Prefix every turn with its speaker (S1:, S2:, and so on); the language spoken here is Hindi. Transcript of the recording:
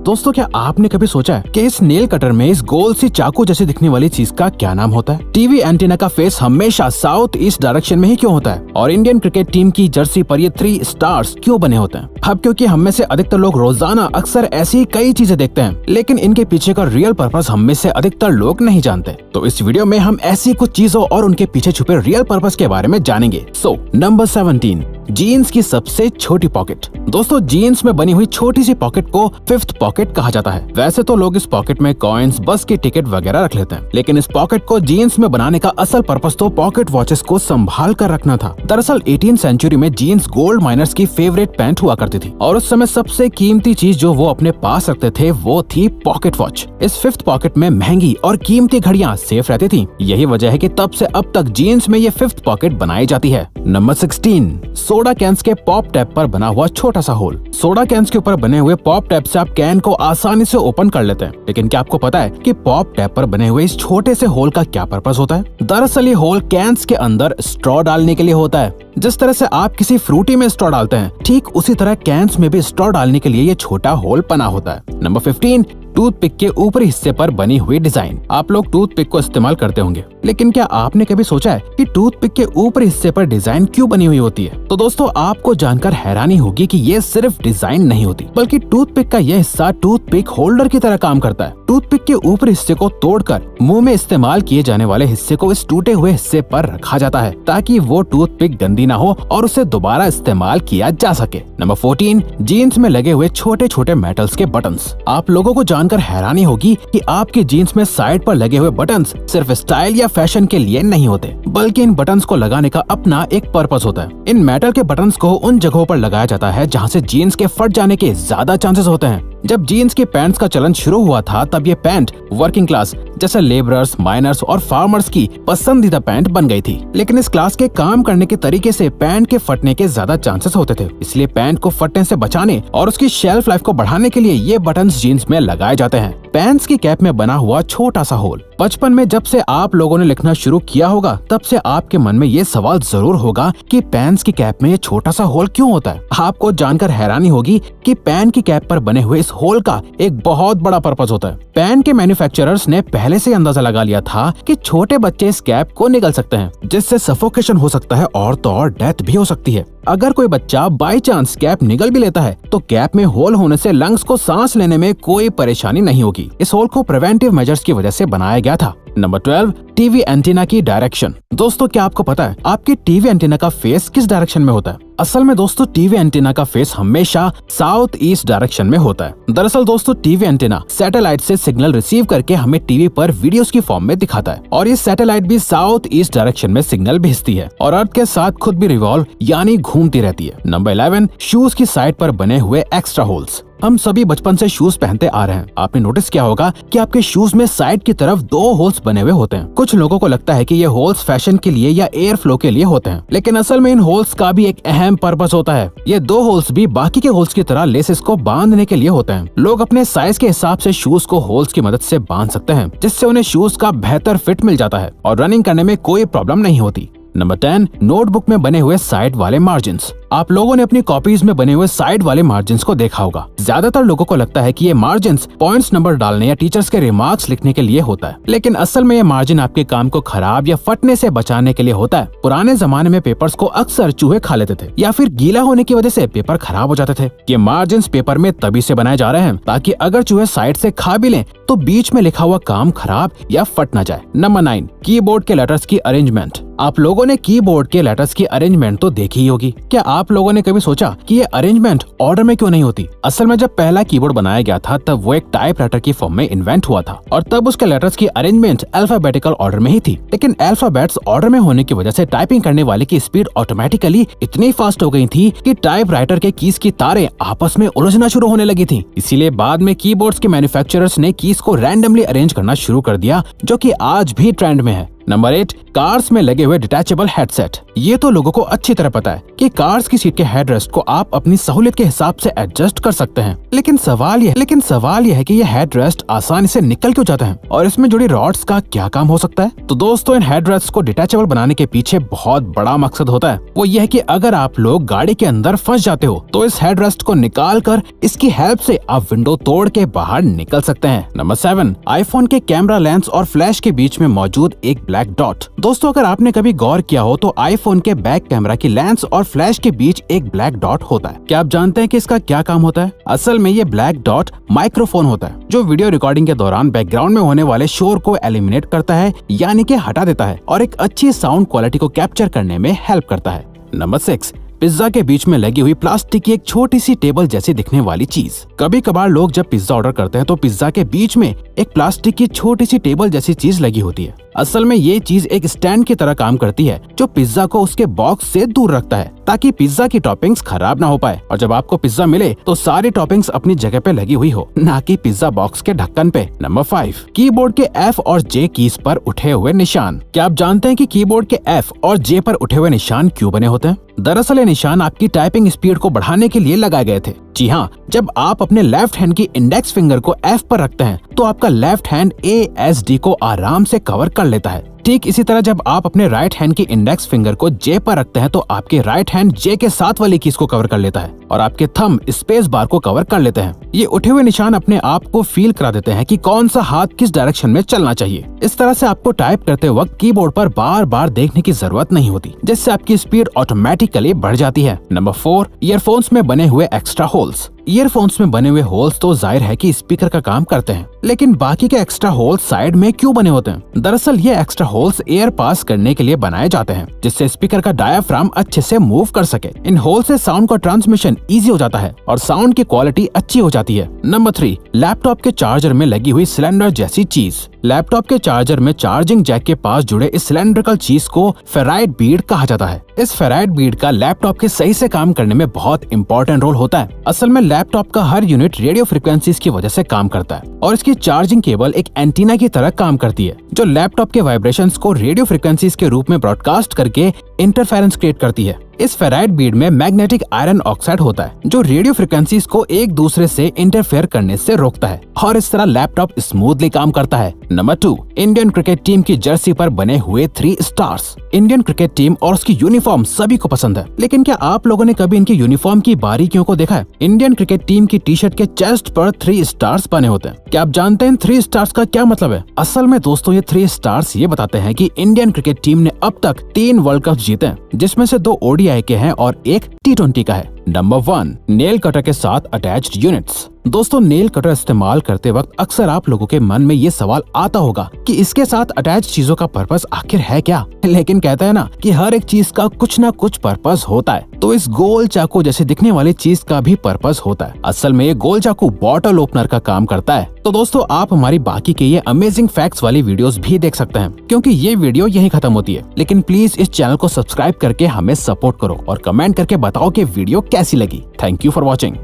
S1: दोस्तों क्या आपने कभी सोचा है कि इस नेल कटर में इस गोल सी चाकू जैसे दिखने वाली चीज का क्या नाम होता है? टीवी एंटीना का फेस हमेशा साउथ ईस्ट डायरेक्शन में ही क्यों होता है? और इंडियन क्रिकेट टीम की जर्सी पर ये 3 स्टार्स क्यों बने होते हैं? अब क्योंकि हम में से अधिकतर लोग रोजाना अक्सर ऐसी कई चीजें देखते हैं, लेकिन इनके पीछे का रियल पर्पस हम में से अधिकतर लोग नहीं जानते। तो इस वीडियो में हम ऐसी कुछ चीजों और उनके पीछे छुपे रियल पर्पस के बारे में जानेंगे। नंबर 17, जीन्स की सबसे छोटी पॉकेट। दोस्तों जीन्स में बनी हुई छोटी सी पॉकेट को 5th पॉकेट कहा जाता है। वैसे तो लोग इस पॉकेट में कॉइन्स, बस की टिकट वगैरह रख लेते हैं, लेकिन इस पॉकेट को जीन्स में बनाने का असल पर्पस तो पॉकेट वॉचेस को संभाल कर रखना था। दरअसल 18th सेंचुरी में जीन्स गोल्ड माइनर्स की फेवरेट पैंट हुआ करती थी और उस समय सबसे कीमती चीज जो वो अपने पास रखते थे वो थी पॉकेट वॉच। इस 5th पॉकेट में महंगी और कीमती घड़ियां सेफ रहती थी। यही वजह है कि तब से अब तक जीन्स में ये 5th पॉकेट बनाई जाती है। नंबर 16, सोडा कैंस के पॉप टैप पर बना हुआ छोटा सा होल। सोडा कैंस के ऊपर बने हुए पॉप टैप से आप कैन को आसानी से ओपन कर लेते हैं, लेकिन क्या आपको पता है कि पॉप टैप पर बने हुए इस छोटे से होल का क्या पर्पस होता है? दरअसल ये होल कैंस के अंदर स्ट्रॉ डालने के लिए होता है। जिस तरह से आप किसी फ्रूटी में स्ट्रॉ डालते हैं, ठीक उसी तरह कैंस में भी स्ट्रॉ डालने के लिए ये छोटा होल बना होता है। नंबर 15, टूथपिक के ऊपरी हिस्से पर बनी हुई डिजाइन। आप लोग टूथपिक को इस्तेमाल करते होंगे, लेकिन क्या आपने कभी सोचा है कि टूथपिक के ऊपरी हिस्से पर डिजाइन क्यों बनी हुई होती है? तो दोस्तों आपको जानकर हैरानी होगी कि ये सिर्फ डिजाइन नहीं होती, बल्कि टूथपिक का यह हिस्सा टूथपिक होल्डर की तरह काम करता है। टूथपिक के ऊपरी हिस्से को तोड़कर मुंह में इस्तेमाल किए जाने वाले हिस्से को इस टूटे हुए हिस्से पर रखा जाता है, ताकि वो टूथपिक गंदी ना हो और उसे दोबारा इस्तेमाल किया जा सके। नंबर 14, जीन्स में लगे हुए छोटे छोटे मेटल्स के बटन्स। आप लोगों को जानकर हैरानी होगी कि आपकी जीन्स में साइड पर लगे हुए बटन्स सिर्फ स्टाइल या फैशन के लिए नहीं होते, बल्कि इन बटन्स को लगाने का अपना एक पर्पस होता है। इन मेटल के बटन्स को उन जगहों पर लगाया जाता है जहां से जीन्स के फट जाने के ज्यादा चांसेस होते हैं। जब जीन्स के पैंट्स का चलन शुरू हुआ था, तब ये पैंट वर्किंग क्लास जैसे लेबरर्स, माइनर्स और फार्मर्स की पसंदीदा पैंट बन गई थी। लेकिन इस क्लास के काम करने के तरीके से पैंट के फटने के ज्यादा चांसेस होते थे, इसलिए पैंट को फटने से बचाने और उसकी शेल्फ लाइफ को बढ़ाने के लिए ये बटन्स जीन्स में लगाए जाते हैं। पैंट्स की कैप में बना हुआ छोटा सा होल। बचपन में जब से आप लोगों ने लिखना शुरू किया होगा, तब से आपके मन में ये सवाल जरूर होगा कि पैंट्स की कैप में ये छोटा सा होल क्यों होता है? आपको जानकर हैरानी होगी कि पैंट की कैप पर बने हुए इस होल का एक बहुत बड़ा पर्पस होता है। पैंट के मैन्युफैक्चरर्स ने पहले से अंदाजा लगा लिया था कि छोटे बच्चे इस कैप को निगल सकते हैं, जिससे सफोकेशन हो सकता है और तो और डेथ भी हो सकती है। अगर कोई बच्चा बाय चांस कैप निगल भी लेता है, तो कैप में होल होने से लंग्स को सांस लेने में कोई परेशानी नहीं होगी। इस होल को प्रिवेंटिव मेजर्स की वजह से बनाया गया था। नंबर 12, टीवी एंटीना की डायरेक्शन। दोस्तों क्या आपको पता है आपके टीवी एंटीना का फेस किस डायरेक्शन में होता है? असल में दोस्तों टीवी एंटीना का फेस हमेशा साउथ ईस्ट डायरेक्शन में होता है। दरअसल दोस्तों टीवी एंटीना सैटेलाइट से सिग्नल रिसीव करके हमें टीवी पर वीडियोस की फॉर्म में दिखाता है, और ये सैटेलाइट भी साउथ ईस्ट डायरेक्शन में सिग्नल भेजती है और अर्थ के साथ खुद भी रिवॉल्व यानी घूमती रहती है। नंबर 11, शूज की साइड पर बने हुए एक्स्ट्रा होल्स। हम सभी बचपन से शूज पहनते आ रहे हैं। आपने नोटिस किया होगा कि आपके शूज में साइड की तरफ 2 होल्स बने हुए होते हैं। कुछ लोगों को लगता है कि ये होल्स फैशन के लिए या एयर फ्लो के लिए होते हैं, लेकिन असल में इन होल्स का भी एक अहम पर्पस होता है। ये 2 होल्स भी बाकी के होल्स की तरह लेसेस को बांधने के लिए होते हैं। लोग अपने साइज के हिसाब से शूज को होल्स की मदद से बांध सकते हैं, जिससे उन्हें शूज का बेहतर फिट मिल जाता है और रनिंग करने में कोई प्रॉब्लम नहीं होती। नंबर 10, नोटबुक में बने हुए साइड वाले मार्जिन्स। आप लोगों ने अपनी कॉपीज में बने हुए साइड वाले मार्जिन्स को देखा होगा। ज्यादातर लोगों को लगता है कि ये मार्जिन्स पॉइंट्स नंबर डालने या टीचर्स के रिमार्क्स लिखने के लिए होता है, लेकिन असल में ये मार्जिन आपके काम को खराब या फटने से बचाने के लिए होता है। पुराने जमाने में पेपर्स को अक्सर चूहे खा लेते थे या फिर गीला होने की वजह से पेपर खराब हो जाते थे। ये मार्जिन्स पेपर में तभी से बनाए जा रहे हैं ताकि अगर चूहे साइड से खा भी लें तो बीच में लिखा हुआ काम खराब या फट ना जाए। नंबर 9, कीबोर्ड के लेटर्स की अरेंजमेंट। आप लोगों ने कीबोर्ड के लेटर्स की अरेंजमेंट तो देखी ही होगी। क्या आप लोगों ने कभी सोचा कि ये अरेंजमेंट ऑर्डर में क्यों नहीं होती? असल में जब पहला कीबोर्ड बनाया गया था, तब वो एक टाइपराइटर की फॉर्म में इन्वेंट हुआ था और तब उसके लेटर्स की अरेंजमेंट अल्फाबेटिकल ऑर्डर में ही थी। लेकिन अल्फाबेट्स ऑर्डर में होने की वजह से टाइपिंग करने वाले की स्पीड ऑटोमेटिकली इतनी फास्ट हो गई थी कि टाइपराइटर के कीज की तारें आपस में उलझना शुरू होने लगी थी। इसीलिए बाद में कीबोर्ड्स के मैन्युफैक्चरर्स ने कीज को रैंडमली अरेंज करना शुरू कर दिया, जो कि आज भी ट्रेंड में है। नंबर 8, कार्स में लगे हुए डिटैचेबल हेडसेट। ये तो लोगों को अच्छी तरह पता है कि कार्स की सीट के हेडरेस्ट को आप अपनी सहूलियत के हिसाब से एडजस्ट कर सकते हैं। लेकिन सवाल यह है कि ये हेडरेस्ट आसानी से निकल क्यों जाते हैं और इसमें जुड़ी रॉड्स का क्या काम हो सकता है। तो दोस्तों, इन हेडरेस्ट को डिटैचेबल बनाने के पीछे बहुत बड़ा मकसद होता है। वो ये है कि अगर आप लोग गाड़ी के अंदर फंस जाते हो तो इस हेडरेस्ट को निकाल कर इसकी हेल्प से आप विंडो तोड़ के बाहर निकल सकते हैं। नंबर 7, आईफोन के कैमरा लेंस और फ्लैश के बीच में मौजूद एक ब्लैक डॉट। दोस्तों, अगर आपने कभी गौर किया हो तो आईफोन के बैक कैमरा की लेंस और फ्लैश के बीच एक ब्लैक डॉट होता है। क्या आप जानते हैं कि इसका क्या काम होता है? असल में ये ब्लैक डॉट माइक्रोफोन होता है जो वीडियो रिकॉर्डिंग के दौरान बैकग्राउंड में होने वाले शोर को एलिमिनेट करता है, यानी कि हटा देता है और एक अच्छी साउंड क्वालिटी को कैप्चर करने में हेल्प करता है। नंबर 6, पिज्जा के बीच में लगी हुई प्लास्टिक की एक छोटी सी टेबल जैसी दिखने वाली चीज। कभी कभार लोग जब पिज्जा ऑर्डर करते हैं तो पिज्जा के बीच में एक प्लास्टिक की छोटी सी टेबल जैसी चीज लगी होती है। असल में ये चीज एक स्टैंड की तरह काम करती है जो पिज्जा को उसके बॉक्स से दूर रखता है ताकि पिज्जा की टॉपिंग्स खराब ना हो पाए और जब आपको पिज्जा मिले तो सारी टॉपिंग्स अपनी जगह पे लगी हुई हो, ना कि पिज्जा बॉक्स के ढक्कन पे। नंबर 5, कीबोर्ड के F और J कीज पर उठे हुए निशान। क्या आप जानते हैं कि कीबोर्ड के F और J पर उठे हुए निशान क्यों बने होते हैं? दरअसल ये निशान आपकी टाइपिंग स्पीड को बढ़ाने के लिए लगाए गए थे। जी हाँ, जब आप अपने लेफ्ट हैंड की इंडेक्स फिंगर को F पर रखते हैं तो आपका लेफ्ट हैंड ASD को आराम से कवर कर लेता है। ठीक इसी तरह जब आप अपने राइट हैंड की इंडेक्स फिंगर को J पर रखते हैं तो आपके राइट हैंड J के साथ वाली कीज को कवर कर लेता है और आपके थंब स्पेस बार को कवर कर लेते हैं। ये उठे हुए निशान अपने आप को फील करा देते हैं कि कौन सा हाथ किस डायरेक्शन में चलना चाहिए। इस तरह से आपको टाइप करते वक्त कीबोर्ड पर बार बार देखने की जरूरत नहीं होती, जिससे आपकी स्पीड ऑटोमेटिकली बढ़ जाती है। नंबर 4, ईयरफोन्स में बने हुए एक्स्ट्रा होल्स। ईयरफोन्स में बने हुए होल्स तो जाहिर है कि स्पीकर का काम करते हैं, लेकिन बाकी के एक्स्ट्रा होल्स साइड में क्यों बने होते हैं? दरअसल ये एक्स्ट्रा होल्स एयर पास करने के लिए बनाए जाते हैं, जिससे स्पीकर का डायाफ्राम अच्छे से मूव कर सके। इन होल से साउंड का ट्रांसमिशन इजी हो जाता है और साउंड की क्वालिटी अच्छी हो जाती है। नंबर 3, लैपटॉप के चार्जर में लगी हुई सिलेंडर जैसी चीज। लैपटॉप के चार्जर में चार्जिंग जैक के पास जुड़े इस सिलेंड्रिकल चीज को फेराइट बीड कहा जाता है। इस फेराइट बीड का लैपटॉप के सही से काम करने में बहुत इंपॉर्टेंट रोल होता है। असल में लैपटॉप का हर यूनिट रेडियो फ्रिक्वेंसीज की वजह से काम करता है और इसकी चार्जिंग केबल एक एंटीना की तरह काम करती है जो लैपटॉप के वाइब्रेशंस को रेडियो फ्रिक्वेंसीज के रूप में ब्रॉडकास्ट करके इंटरफेरेंस क्रिएट करती है। इस फेराइट बीड में मैग्नेटिक आयरन ऑक्साइड होता है जो रेडियो फ्रिक्वेंसीज को एक दूसरे से इंटरफेयर करने से रोकता है और इस तरह लैपटॉप स्मूथली काम करता है। नंबर 2, इंडियन क्रिकेट टीम की जर्सी पर बने हुए 3 स्टार्स। इंडियन क्रिकेट टीम और उसकी यूनिफॉर्म सभी को पसंद है, लेकिन क्या आप लोगों ने कभी इनकी यूनिफॉर्म की बारीकियों को देखा है? इंडियन क्रिकेट टीम की टी शर्ट के चेस्ट पर 3 स्टार्स बने होते हैं। क्या आप जानते हैं इन 3 स्टार्स का क्या मतलब है? असल में दोस्तों, ये 3 स्टार्स ये बताते हैं कि इंडियन क्रिकेट टीम ने अब तक 3 वर्ल्ड कप जीते हैं, जिसमें से 2 ODI के हैं और 1 T20 का है। नंबर 1, नेल कटर के साथ अटैच्ड यूनिट्स। दोस्तों, नेल कटर इस्तेमाल करते वक्त अक्सर आप लोगों के मन में ये सवाल आता होगा कि इसके साथ अटैच चीजों का पर्पस आखिर है क्या? लेकिन कहते हैं ना कि हर एक चीज का कुछ ना कुछ पर्पस होता है, तो इस गोल चाकू जैसे दिखने वाली चीज का भी पर्पस होता है। असल में ये गोल चाकू बॉटल ओपनर का काम करता है। तो दोस्तों, आप हमारी बाकी के ये अमेजिंग फैक्ट्स वाली वीडियोस भी देख सकते हैं, क्योंकि ये वीडियो यही खत्म होती है। लेकिन प्लीज इस चैनल को सब्सक्राइब करके हमें सपोर्ट करो और कमेंट करके बताओ कि वीडियो कैसी लगी। Thank you for watching.